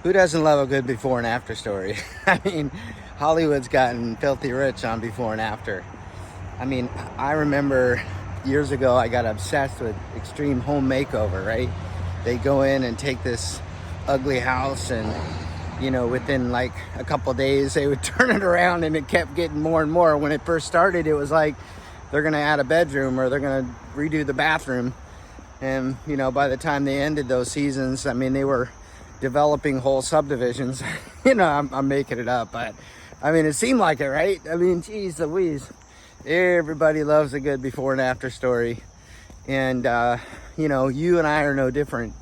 Who doesn't love a good before and after story? I mean, Hollywood's gotten filthy rich on before and after. I mean, I remember years ago I got obsessed with extreme home makeover, right? They go in and take this ugly house and, you know, within like a couple of days they would turn it around, and it kept getting more and more. When it first started, it was like they're gonna add a bedroom or they're gonna redo the bathroom. And, you know, by the time they ended those seasons, I mean, they were developing whole subdivisions. You know, I'm making it up, but I mean, it seemed like it, right? I mean, geez Louise, everybody loves a good before and after story. And, you know, you and I are no different.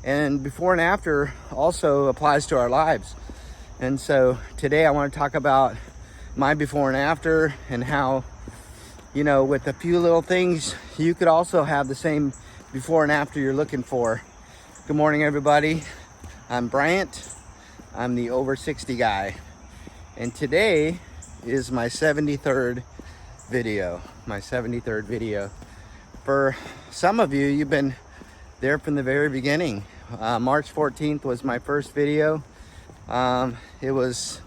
And before and after also applies to our lives. And so today I want to talk about my before and after, and how, you know, with a few little things, you could also have the same before and after you're looking for. Good morning, everybody. I'm Bryant. I'm the over 60 guy. And today is my 73rd video. My 73rd video. For some of you, you've been there from the very beginning. March 14th was my first video. It was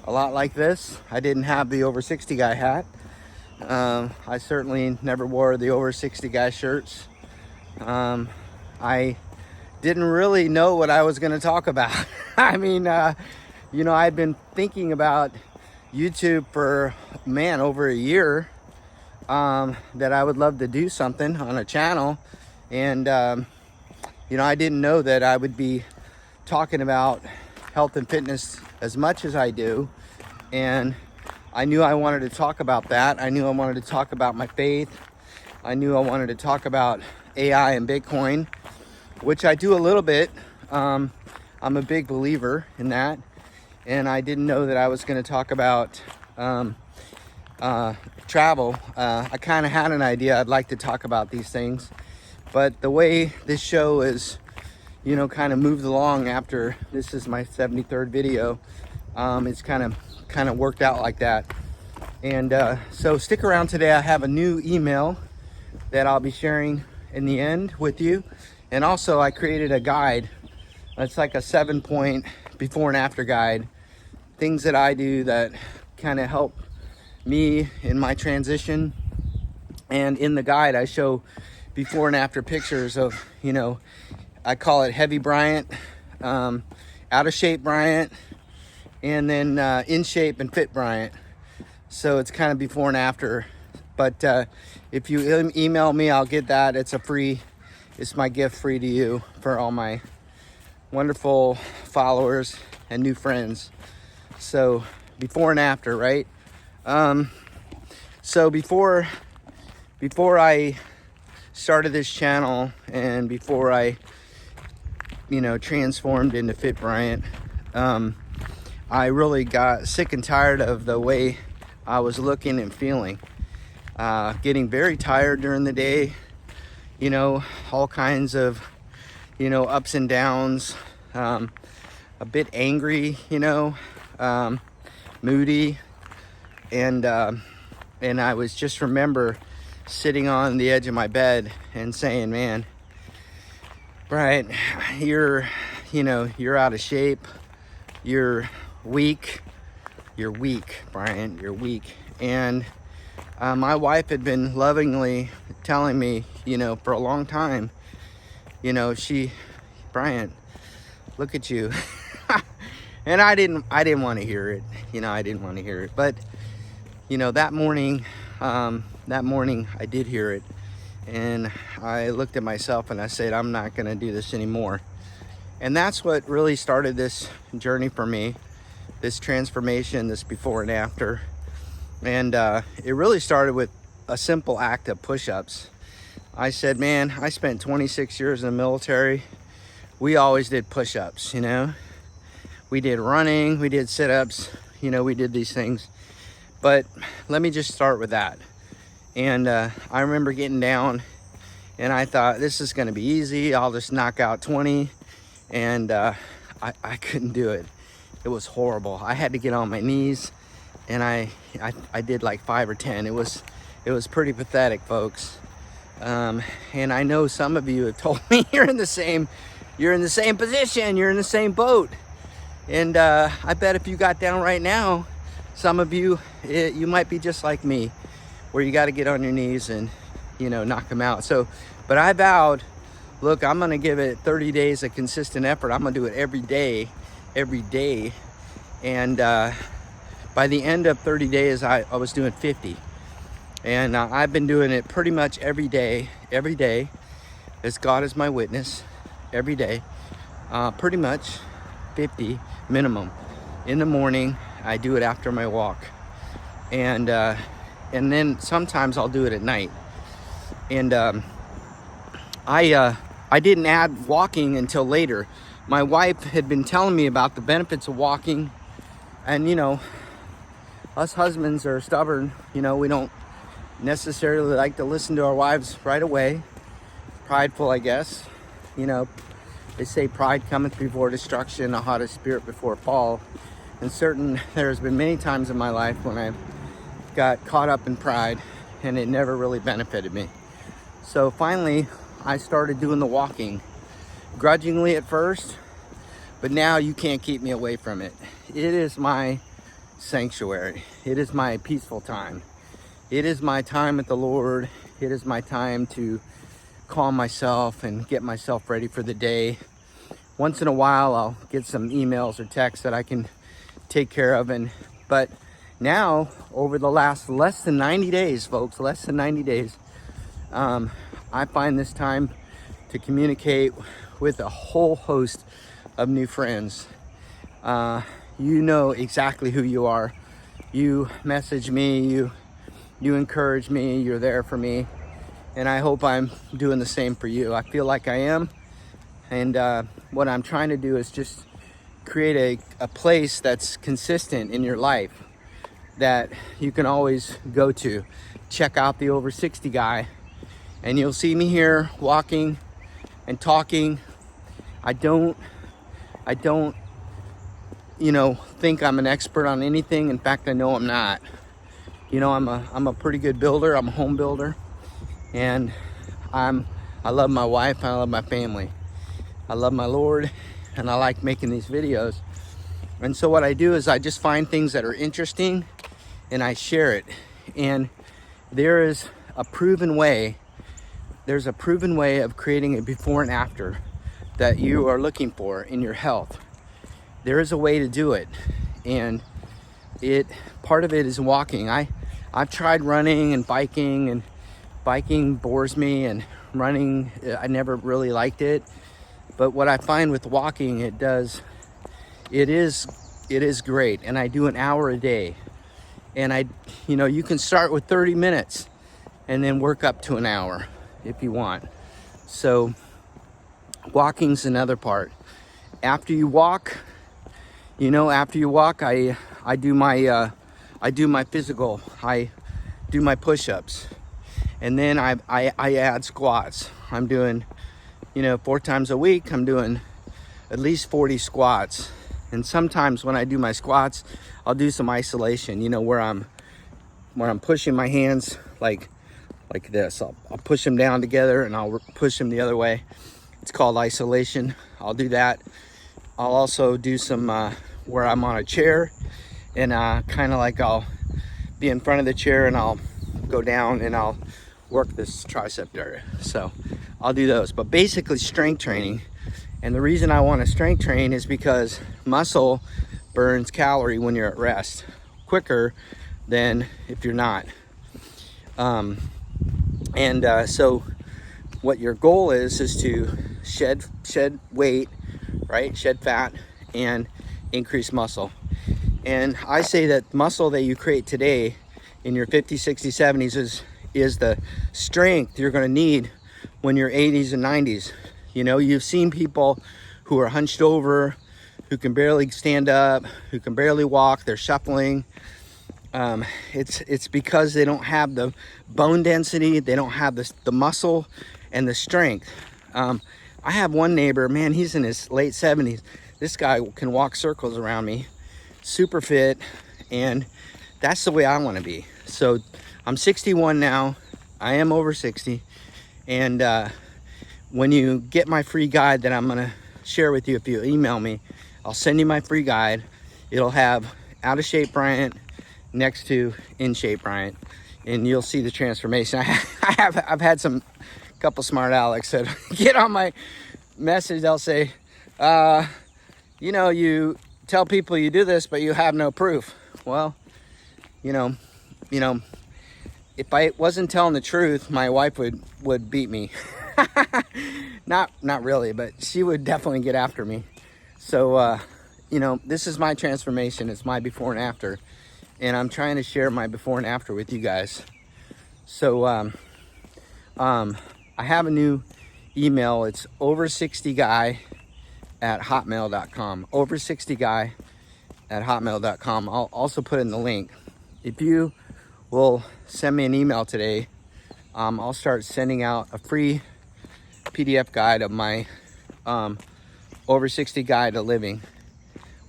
a lot like this. I didn't have the over 60 guy hat. I certainly never wore the over 60 guy shirts. I didn't really know what I was going to talk about. I mean, you know, I'd been thinking about YouTube for, man, over a year, that I would love to do something on a channel. And, you know, I didn't know that I would be talking about health and fitness as much as I do. And I knew I wanted to talk about that. I knew I wanted to talk about my faith. I knew I wanted to talk about AI and Bitcoin, which I do a little bit. I'm a big believer in that. And I didn't know that I was going to talk about travel. I kind of had an idea I'd like to talk about these things. But the way this show is, you know, kind of moved along after this is my 73rd video, it's kind of worked out like that. And so stick around today. I have a new email that I'll be sharing in the end with you. And also I created a guide. It's like a 7-point before and after guide. Things that I do that kind of help me in my transition. And in the guide I show before and after pictures of, you know, I call it heavy Bryant, out of shape Bryant, and then in shape and fit Bryant. So it's kind of before and after. But if you email me, I'll get that. It's my gift free to you for all my wonderful followers and new friends. So before and after, right? So before I started this channel, and before I, you know, transformed into Fit Bryant, I really got sick and tired of the way I was looking and feeling. Getting very tired during the day, you know, all kinds of, you know, ups and downs, a bit angry, you know, moody, and I was just remember sitting on the edge of my bed and saying, man, Brian, you're out of shape, you're weak, Brian, you're weak. And my wife had been lovingly telling me, you know, for a long time, you know, Brian, look at you. And I didn't want to hear it. You know, I didn't want to hear it. But, you know, that morning I did hear it. And I looked at myself and I said, I'm not going to do this anymore. And that's what really started this journey for me, this transformation, this before and after. And it really started with a simple act of push-ups. I said, man, I spent 26 years in the military. We always did push-ups, you know. We did running, we did sit-ups, you know, we did these things. But let me just start with that. And I remember getting down and I thought, this is going to be easy. I'll just knock out 20. And I couldn't do it. It was horrible. I had to get on my knees, and I did like 5 or 10. It was pretty pathetic, folks. And I know some of you have told me you're in the same position, you're in the same boat. And I bet if you got down right now, some of you, you might be just like me, where you got to get on your knees and, you know, knock them out. So, but I vowed, look, I'm going to give it 30 days of consistent effort. I'm going to do it every day. And by the end of 30 days, I was doing 50. And I've been doing it pretty much every day, as God is my witness, every day, pretty much 50 minimum. In the morning, I do it after my walk. And then sometimes I'll do it at night. And I didn't add walking until later. My wife had been telling me about the benefits of walking. And, you know, us husbands are stubborn. You know, we don't necessarily like to listen to our wives right away. Prideful, I guess. You know, they say pride cometh before destruction, a haughty spirit before a fall. And there's been many times in my life when I got caught up in pride and it never really benefited me. So finally, I started doing the walking, grudgingly at first, but now you can't keep me away from it. It is my sanctuary. It is my peaceful time. It is my time with the Lord. It is my time to calm myself and get myself ready for the day. Once in a while, I'll get some emails or texts that I can take care of. But now, over the last less than 90 days, folks, less than 90 days, I find this time to communicate with a whole host of new friends. You know exactly who you are. You message me, you encourage me, you're there for me. And I hope I'm doing the same for you. I feel like I am. And what I'm trying to do is just create a place that's consistent in your life that you can always go to. Check out the Over 60 guy and you'll see me here walking and talking. I don't, you know, think I'm an expert on anything. In fact, I know I'm not. You know, I'm a pretty good builder. I'm a home builder, and I love my wife and I love my family. I love my Lord, and I like making these videos. And so what I do is I just find things that are interesting and I share it. And there is a proven way. There's a proven way of creating a before and after that you are looking for in your health. There is a way to do it, and part of it is walking. I've tried running and biking bores me, and running, I never really liked it. But what I find with walking, it is great. And I do an hour a day. And you can start with 30 minutes and then work up to an hour if you want. So walking's another part. After you walk, I do my physical. I do my push-ups, and then I add squats. I'm doing, 4 times a week. I'm doing at least 40 squats, and sometimes when I do my squats, I'll do some isolation. Where I'm pushing my hands like this. I'll push them down together and I'll push them the other way. It's called isolation. I'll do that. I'll also do some where I'm on a chair, and I'll be in front of the chair and I'll go down and I'll work this tricep area. So I'll do those, but basically strength training. And the reason I want to strength train is because muscle burns calorie when you're at rest quicker than if you're not. So what your goal is to shed weight, right? Shed fat and increase muscle. And I say that muscle that you create today in your 50s, 60s, 70s is the strength you're going to need when you're 80s and 90s. You've seen people who are hunched over, who can barely stand up, who can barely walk, they're shuffling. It's because they don't have the bone density, they don't have the muscle and the strength. I have one neighbor, man, he's in his late 70s. This guy can walk circles around me, super fit, and that's the way I want to be. So I'm 61 now, I am over 60, and when you get my free guide that I'm going to share with you, if you email me, I'll send you my free guide. It'll have out of shape Bryant next to in shape Bryant, and you'll see the transformation. I've had some couple smart Alex that get on my message. They'll say, you know, you tell people you do this, but you have no proof. Well, you know, if I wasn't telling the truth, my wife would beat me. Not really, but she would definitely get after me. So, you know, this is my transformation. It's my before and after, and I'm trying to share my before and after with you guys. So, I have a new email. It's over60guy@hotmail.com. over60guy@hotmail.com. I'll also put in the link. If you will send me an email today, I'll start sending out a free PDF guide of my over 60 guide to living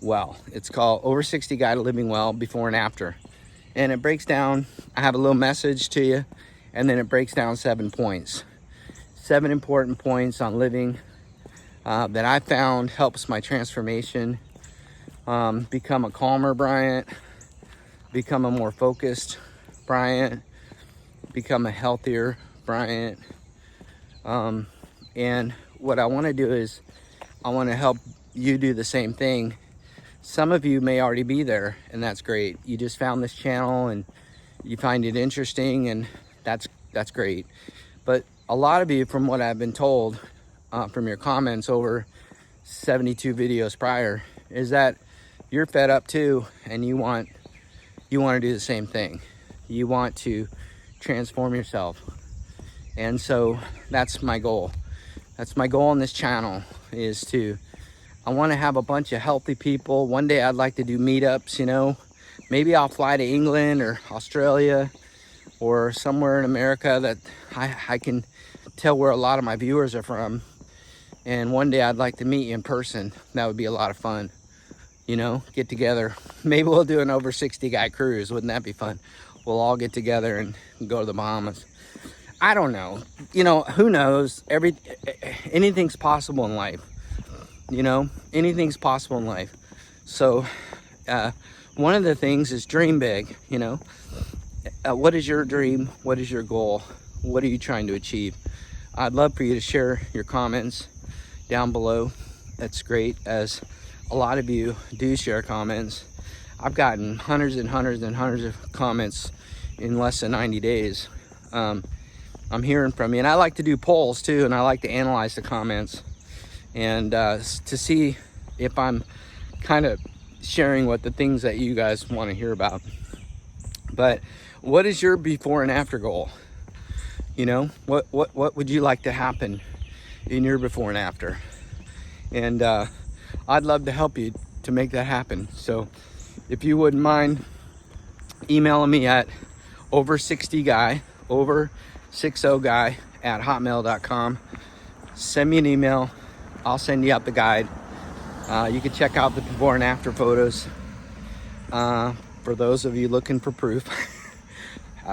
well. It's called Over 60 Guide to Living Well Before and After. And it breaks down, I have a little message to you, and then it breaks down 7 points. 7 important points on living that I found helps my transformation, become a calmer Bryant, become a more focused Bryant, become a healthier Bryant. And what I want to do is I want to help you do the same thing. Some of you may already be there, and that's great. You just found this channel and you find it interesting, and that's great. But a lot of you, from what I've been told, from your comments over 72 videos prior, is that you're fed up too, and you want to do the same thing. You want to transform yourself. And so that's my goal. That's my goal on this channel, is I want to have a bunch of healthy people. One day I'd like to do meetups, you know. Maybe I'll fly to England or Australia or somewhere in America that I can tell where a lot of my viewers are from. And one day I'd like to meet you in person. That would be a lot of fun, you know, get together. Maybe we'll do an over 60 guy cruise. Wouldn't that be fun? We'll all get together and go to the Bahamas. I don't know, you know, who knows? Anything's possible in life, you know, anything's possible in life. So one of the things is dream big, you know. What is your dream? What is your goal? What are you trying to achieve? I'd love for you to share your comments down below. That's great, as a lot of you do share comments. I've gotten hundreds and hundreds and hundreds of comments in less than 90 days. I'm hearing from you, and I like to do polls too, and I like to analyze the comments and to see if I'm kind of sharing what the things that you guys want to hear about. But what is your before and after goal? You know, what would you like to happen in your before and after? And I'd love to help you to make that happen. So if you wouldn't mind emailing me at over60guy, over60guy@hotmail.com. Send me an email. I'll send you out the guide. You can check out the before and after photos for those of you looking for proof.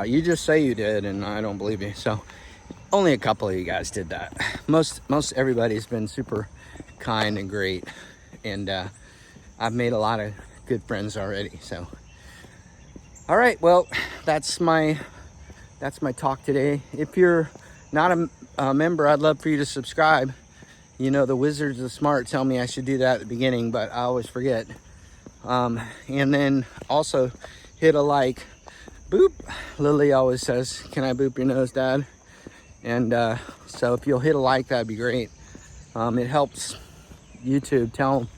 You just say you did, and I don't believe you. So only a couple of you guys did that. Most everybody's been super kind and great, and I've made a lot of good friends already. So all right, well, that's my talk today. If you're not a member, I'd love for you to subscribe. You know, the Wizards of Smart tell me I should do that at the beginning, but I always forget. And then also hit a like. Boop. Lily always says, "Can I boop your nose, Dad?" And so if you'll hit a like, that'd be great. It helps YouTube tell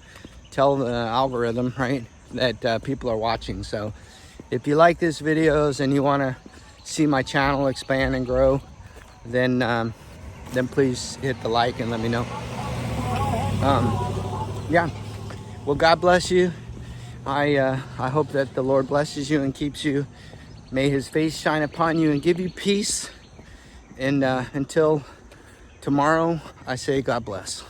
the algorithm, right, that people are watching. So if you like these videos and you want to see my channel expand and grow, then please hit the like and let me know. Yeah, well, God bless you. I hope that the Lord blesses you and keeps you. May his face shine upon you and give you peace. And until tomorrow, I say God bless.